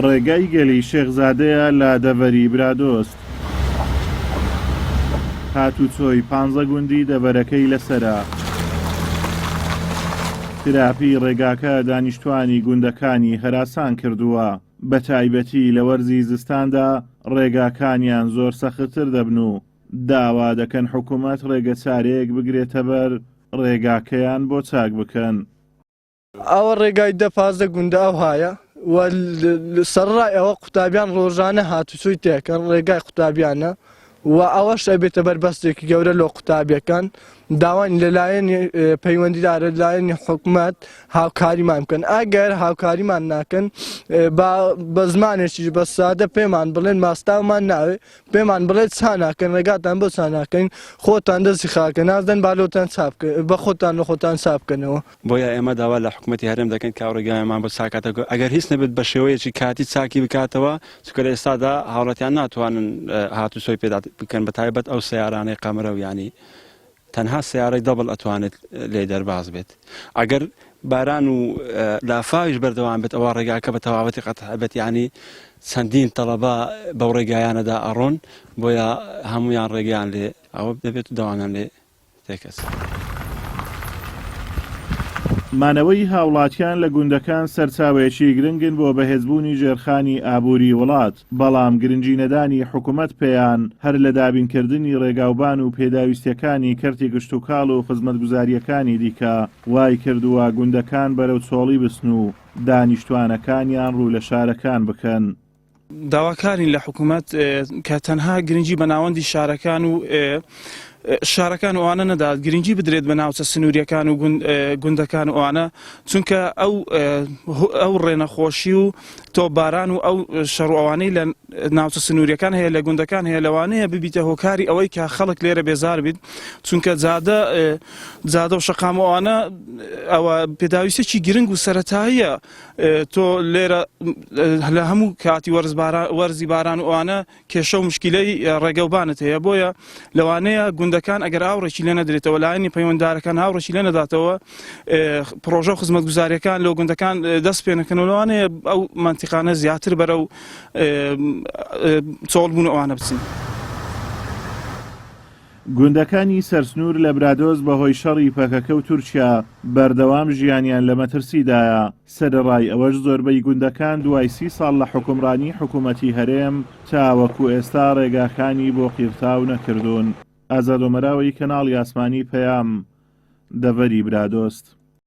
ڕێگای گەلی شێخزادەیە لە دەڤەری برادۆست. هاتوچۆی 15 گوندی دەڤەرەکەی لەسەرە. تراپی ڕێگاکە دانیشتوانی گوندەکانی هەراسان کردووە، بە تایبەتی لە وەرزی زستاندا ڕێگاکانیان زۆر سەختتر دەبن و داوا دەکەن حکوومەت ڕێگە چارەیەک بگرێتە بەر ڕێگاکەیان بۆ چاک بکەن. ئەوە ڕێگای 15 گوندە ئەو هایە و سەرڕای ئەوە قوتابیان ڕۆژانە هاتوچۆی تێکەن ڕێگای قوتابیانە و ئەوەش ئەبێتە بەربەستێکی گەورە لە قوتابیەکان داوای لەلایەن پەیوەندیدارە لایەنی حکوومەت هاوکاریمان بکەن. ئەگەر هاوکاریمان ناکەن بە زمانێکی بە سادە پێمان بڵێن ماستاومان ناوێ پێمان بڵێت چاناکەن ڕێگاتان بۆ چاناکەین خۆتان دەستی خاکە نازدەن بالۆتان بە خۆتان لە خۆتان چاپکەنەوە. بۆیە ئێمە داوا لە حکوومەتی هەرێم دەکەن کا ڕێگایمان بۆ چاکاتەوە ئەگەر هیچ نەبێت بە شێوەیەکی کاتی چاکی بکاتەوە چکە لە ئێستادا هاوڵاتیان ناتوانن هاتوچۆی پێدا بکەن بە تایبەت ئەو سیارانەی قەمرە و ینی تەنها سیارەی دەبڵ ئەتوانێت لێ دەرباز بێت. ئەگەر باران و لافاویش بەردەوام بێت ئەوە ڕێگاکە بە تەواوەتی قەتع بێت ینی چەندین تەڵەبا بەو ڕێگایانەدا ئەڕۆن بۆیە هەمویان ڕێگەیان لێ ئەوە دەبێت و دەوانیان لێ تێکەس. مانەوەی هاوڵاتیان لە گوندەکان سەرچاوێکی گرنگن بۆ بەهێزبوونی ژێرخانی ئابووری وڵات، بەڵام گرنگی نەدانی حکوومەت پێیان هەر لە دابینکردنی ڕێگاوبان و پێداویستەکانی کەرتی گشت و کاڵ و خزمەتگوزاریەکانی دیکە وای کردووە گوندەکان بەرەو چۆڵی بسن و دانیشتوانەکانیان ڕوو لە شارەکان بکەن. داواکارین لە حکوومەت کە تەنها گرنگی بە ناوەندی شارەکان و شارەکان ئەوانە نەدات گرنگی بدرێت بە ناوچە سنووریەکان و گوندەکان ئەوانە چونکە ئەو ڕێنەخۆشی و تۆباران و ئەو شەڕوانەی لە ناوچە سنووریەکان هەیە لە گوندەکان هەیە لەوانەیە ببیتە هۆکاری ئەوەی کە خەڵک لێرە بێزار بیت چونکە جادە و شەقامەوانە ئەوە پێداویستێکی گرنگ و سەرەتاییە تۆ لێرە لە هەموو کاتی وەرزی باران و ئەوانە کێشە و مشکلەی ڕێگەوبانت هەیە بۆیە لەوانەیە گوندەکان ئەگەر ئاوڕێکی لێ نەدرێتەوە لایەنی پەیوەنددارەکان هاوڕێکی لێ نەداتەوە پرۆژە و خزمەتگوزاریەکان لەو گوندەکان دەست پێ نەکەنەوە لەوانەیە ئەو منتیقانە زیاتر بەرەو چۆڵبوون ئەوانە بچین. گوندەکانی سەرسنوور لە برادۆز بەهۆی شەڕی پەکەکە و تورکیا بەردەوام ژیانیان لە مەترسیدایە. سەرەڕای ئەوەش زۆربەی گوندەکان دوای 30 ساڵ لە حکومڕانی حکوومەتی هەرێم تاوەکو ئێستا ڕێگاکانی بۆ قیرتاو نەکردوون. ئازاد و مەراوی کەناڵی ئاسمانی پەیام، دەڤەری برادۆست.